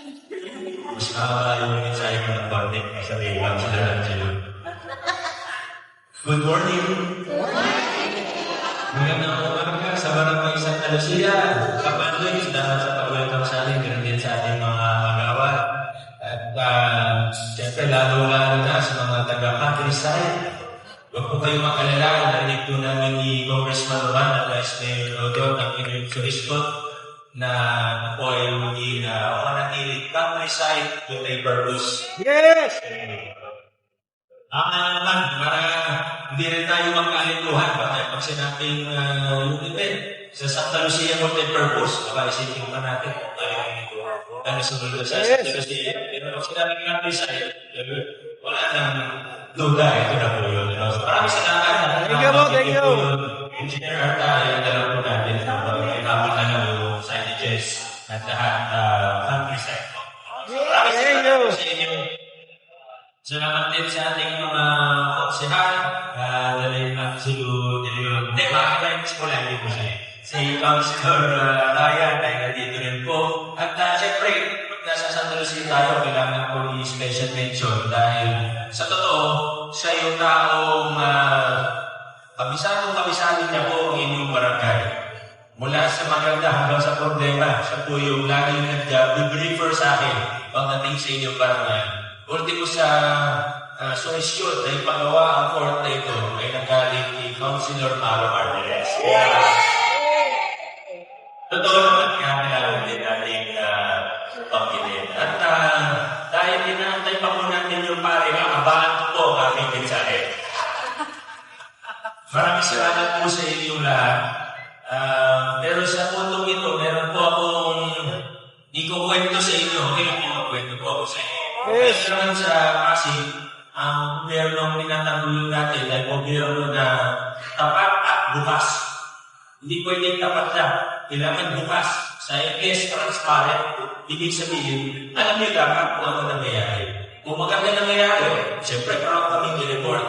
Mas yung mensahe ko ng konti kasi may iwan sila ng sila. Good morning. Magandang umaga sa Barangay Santa Lucia. Kapatuloy, salamat sa pag-welcome sa atin, ganun din sa ating mga magawa. At siyempre, lalo-lalo na sa mga taga-countryside. Huwag po kayong makalala, narinig po namin ni Congressman Juan at Vice Mayor Rodon ang inyong suliskot na po ay hindi na manatili countryside with a purpose. Yes! Naman, para hindi rin tayo magkalintuhan pag sinabing yung event sa Santa Lucia multi-purpose, isipin pa natin kung tayo ay sumunod sa Santa Lucia. Pero pag sinabing countryside, wala nang duda, ito na po yun. So, maraming salamat. Thank you. Engineer Arta, yung dalawa po natin. Kinamit na lang yung signages at lahat countryside po. Maraming salamat sa inyo. Salamat din sa ating mga kausihal. Dahil siguro niliyon. Hindi, makakalimutan ko lang din po siya. Si Councilor Ryan ay nandito rin po. At siyempre, pag nasa Santa Lucia tayo, kailangan po ni special mention dahil sa totoo, siya yung taong kabisado niya po ang inyong barangay. Mula sa maganda hanggang sa problema, siya po yung laging nag-briefer sa akin pagdating sa inyong barangay. Ultimo sa solisyon na ipagawa ang court na ito ay nagaling ni Councilor Maro Martinez. Totoo naman, kailangan din natin pangilin. At dahil inaantay pa po natin yung pare, abangan po ang aking mensahe. Maraming salamat po sa inyong lahat. Pero sa puntong ito, meron po akong di ko kwento sa inyo. Kwento po ako sa inyo. Yes. Pero naman sa Pasig, ang gobyernong pinatanggulo natin ay gobyerno na tapat at bukas. Hindi pwedeng tapat na. Kailangan bukas. Sa ES transparent. Ibig sabihin, alam niyo dapat kung ano nangyayari. Kung maganda nangyayari, siyempre parang kami i-report.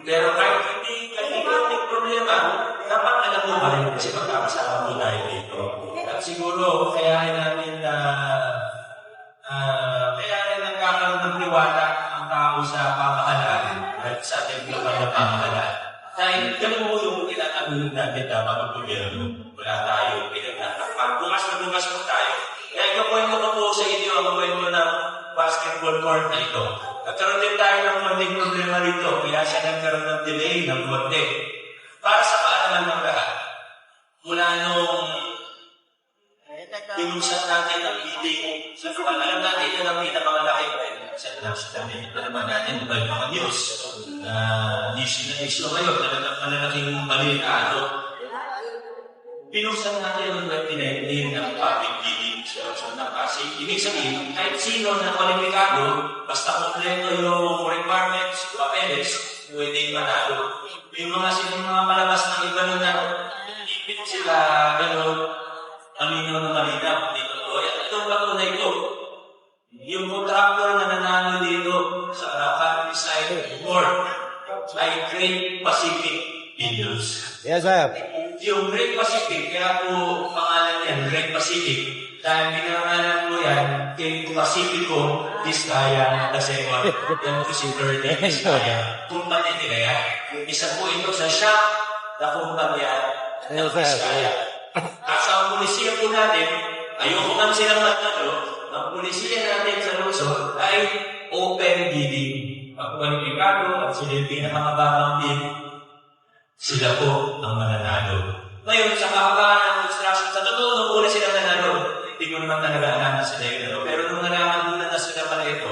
Pero kahit hindi may problema, dapat alam mo ba rin kasi magkakasama mo tayo dito. At siguro, kaya natin nagkakaroon ng tiwala ang tao sa pamahalaan at sa ating global na pamahalaan. Dahil ganun mo yung kinakabulong natin dapat mag-gobyerno. Wala tayo pinagtatakpan. Bukas po tayo. Kaya ikakwento ko po sa inyo ang kwento ng basketball court na ito. Nagkaroon din tayo ng konting problema rito. Kaya siya nagkaroon ng delay ng konti. Para sa kaalaman ng lahat. Mula nung pinusan natin ang meeting sa kapal. Alam natin yun ang pinakamalaki. Sa naman natin yung mga news. News na ngayon. Malalaking maliit pinusan natin yung 2019 ng public meeting. So, kasi ibig sabihin, kahit sino na kwalipikado, basta kompleto yung requirements, papeles, pwedeng manalo. Yung mga malabas ng iba nun na ipit sila, gano'n, amino na malinaw, dito to. Itong bato na ito, yung contractor na nanalo dito sa countryside board ay Great Pacific Indians. Yes, sir. Yung Great Pacific, kaya po pangalan yan, Great Pacific, dahil pinangalan mo yan, kay Pacifico, Vizcaya, Dasewa, yan po si Verde, Vizcaya. Kumpanya nila yan. Isa po ito sa shop na kumpanya ng Vizcaya. At sa pulisya po natin, ayoko naman silang matalo, ang pulisya natin sa Luzon ay open bidding. Ang kwalipikado at sila yung pinakamababang bid, sila po ang mananalo. Ngayon, sa kahabaan ng construction, sa totoo, nung una silang nanalo, hindi ko naman talaga alam na sila yung nanalo. Pero nung nalaman ko na sila pala ito,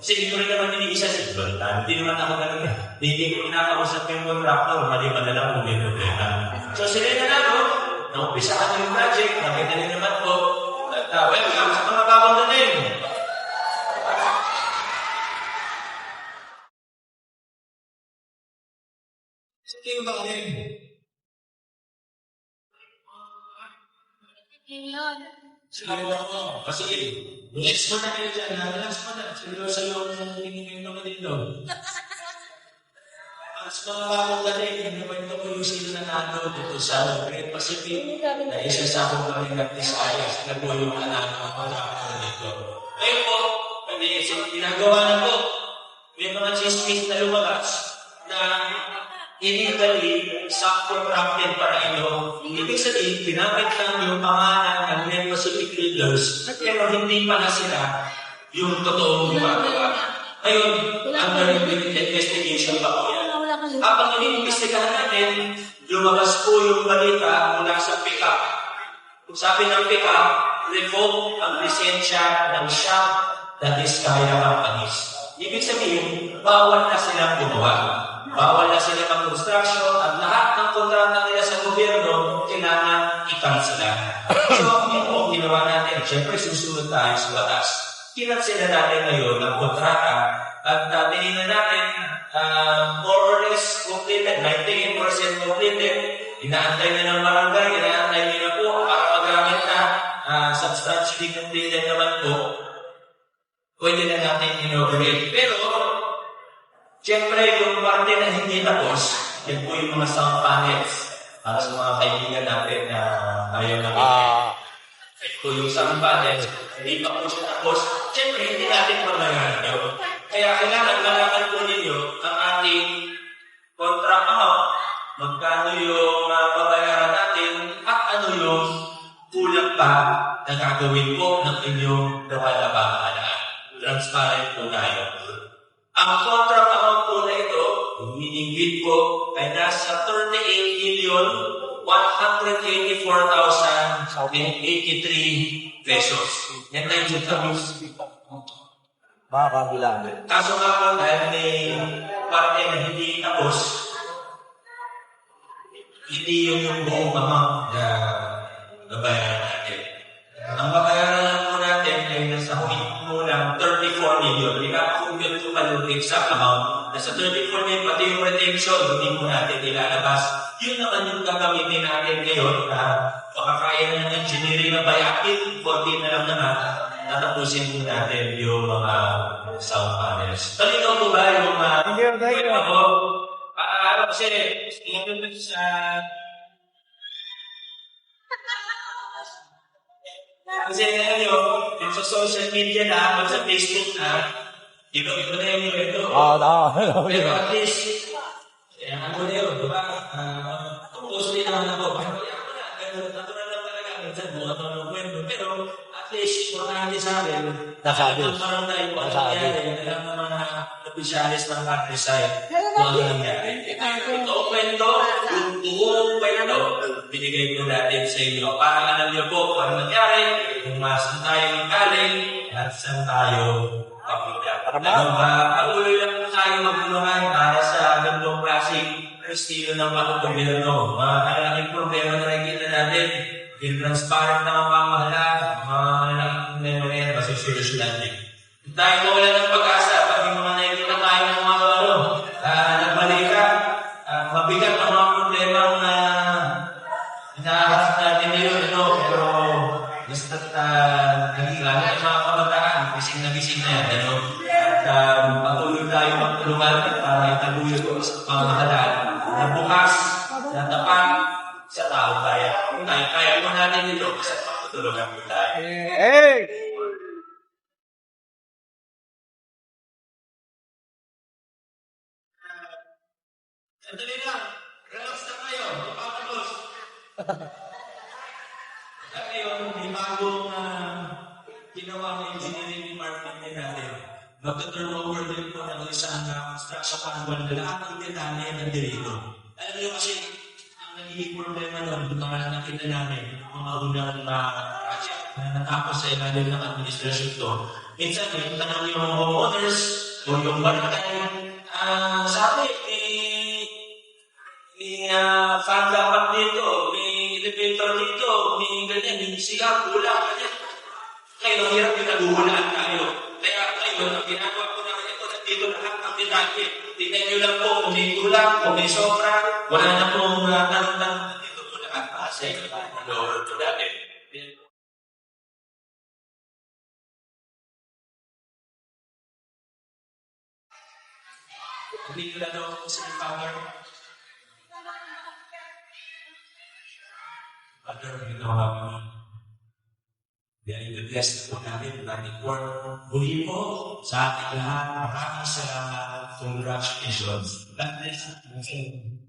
sige ko rin naman iniisa si Sultan. Hindi naman ako ganun yan. Hindi ko pinakausap yung contractor, mali pa na lang kung may problema. So sila yung nanalo, naumpisahan ko yung project, nakita nyo naman po, at welcome sa mga bagong natin. Sa tingin ba kanin? Sige na ako. Kasi, relax mo na kayo dyan. Relax mo na. Seryoso yung tingin mo dito. Sa mga bagong galing, naman ito po yung sila nanalo dito sa Great Pacific na isa sa akong kami ng Vizcaya. Sila po yung nanalo ang mga dito. Ngayon po, ginagawa na po, may mga chismis na lumabas na illegally subcontracted para ito. Ibig sabihin, pinamit lang yung pangalan ng Net Pacific Leaders, pero hindi pala sila yung totoong gumagawa. Ngayon, under investigation pa po yan. Habang iniimbestigahan natin, lumabas po yung balita mula sa pick-up. Sabi ng pick-up, revoke ang lisensya ng shop na Diskaya Companies. Ibig sabihin, bawal na silang gumawa. Bawal na sila mag-construction at lahat ng kontrata nila sa gobyerno kailangan i-cancela. So, yun po ginawa natin. Siyempre, susunod tayo sa batas. Kinansela natin ngayon ang kontrata at tinignan natin more or less completed, 98% completed. Inaantay na ng barangay, inaantay nila po para magamit na substantially completed naman po. Pwede na natin inaugurate. Pero, siyempre, yung parte na hindi tapos, yan po yung mga sound panels. Para sa mga kaibigan natin na ayaw namin. Ito yung sound panels, hindi pa po siya tapos. Siyempre, hindi natin mamayaran yun. Kaya kailangan malaman po ninyo ang ating contract amount, magkano yung babayaran natin, at ano yung kulang pa na gagawin po ng inyong nawala-bahala. Transparent po tayo. Ang contract amount po na ito, minigit po ay nasa 38,184,083 pesos. Yan tayo yung tapos. Makakabilangan. Kaso nga po, dahil may parte na hindi tapos, hindi yung buong amount na babayaran natin. Ang babayaran lang po natin ay nasa mo lang 34 million. Hindi ka kung yun po palugin sa amount. Nasa 34 million, pati yung retention, hindi po natin ilalabas. Yun naman yung gagamitin natin ngayon na makakaya na ng engineering na bayakin. Konti na lang naman, natapusin po natin yung mga sound panels. Talinaw po ba yung kwento ko? Kasi, tingin ko sa kasi yung sa social media na, sa Facebook na, iba na yung ito. Pero at least, ano na yun, diba? Post din naman ako, pero ako na, natural lang talaga, minsan buka ito ng kwento. Pero at least, importante sa akin, parang tayo kung ano nangyari, alam ng mga officialis ng countryside, kung ano nangyari. Ito kwento, yung buong kwento, binigay ko natin sa inyo. Para alam niyo po kung ano nangyari, kung saan tayo galing, at saan tayo papunta. Patuloy lang tayo magtulungan para sa gandong klaseng estilo ng mga gobyerno. Malaking problema na nakikita natin, yung transparent na mga pamahalaan, mga problema na yan, masusolusyon natin. Tayo mawala ng pag-asa, pag yung mga nakikita tayo ng mga nagbalika, mabigat ang mga problema na hinaharap natin ngayon, pero basta't nagigala ang mga kabataan, gising na yan, at patuloy tayo magtulungan para itaguyod ko sa pamahalaan na bukas, na tapat sa tao kaya. Kaya mo natin ito kasi patutulungan mo tayo. Hey! Sandali lang. Relax na kayo. Ipapagos. At ngayon, may bagong ginawa ng engineering department din natin. Magta-turnover din po ng isang construction manual na lahat ng detalye ng dirito. Alam niyo kasi, ang nagiging problema doon, ito naman nakita namin, mga unang project na natapos sa ilalim ng administrasyon to. Minsan, may tanong yung mga homeowners o yung barangay, sabi, may fan dapat dito, may elevator dito, may ganyan, may sigaw, kulang, ganyan. Kaya ang hirap yung naguhulaan tayo. Kaya ngayon, ang ginagawa ko naman ito, dito lahat ang detalye. Tingnan nyo lang po kung may kulang, kung may sobra, wala na pong tanong-tanong dito po lahat. Kasi, lower to natin. Hindi ko na daw sa power. Other ginawa ko. Dahil the-bless po namin maraming work. Muli po sa ating lahat. Maraming salamat. Congratulations. God bless you.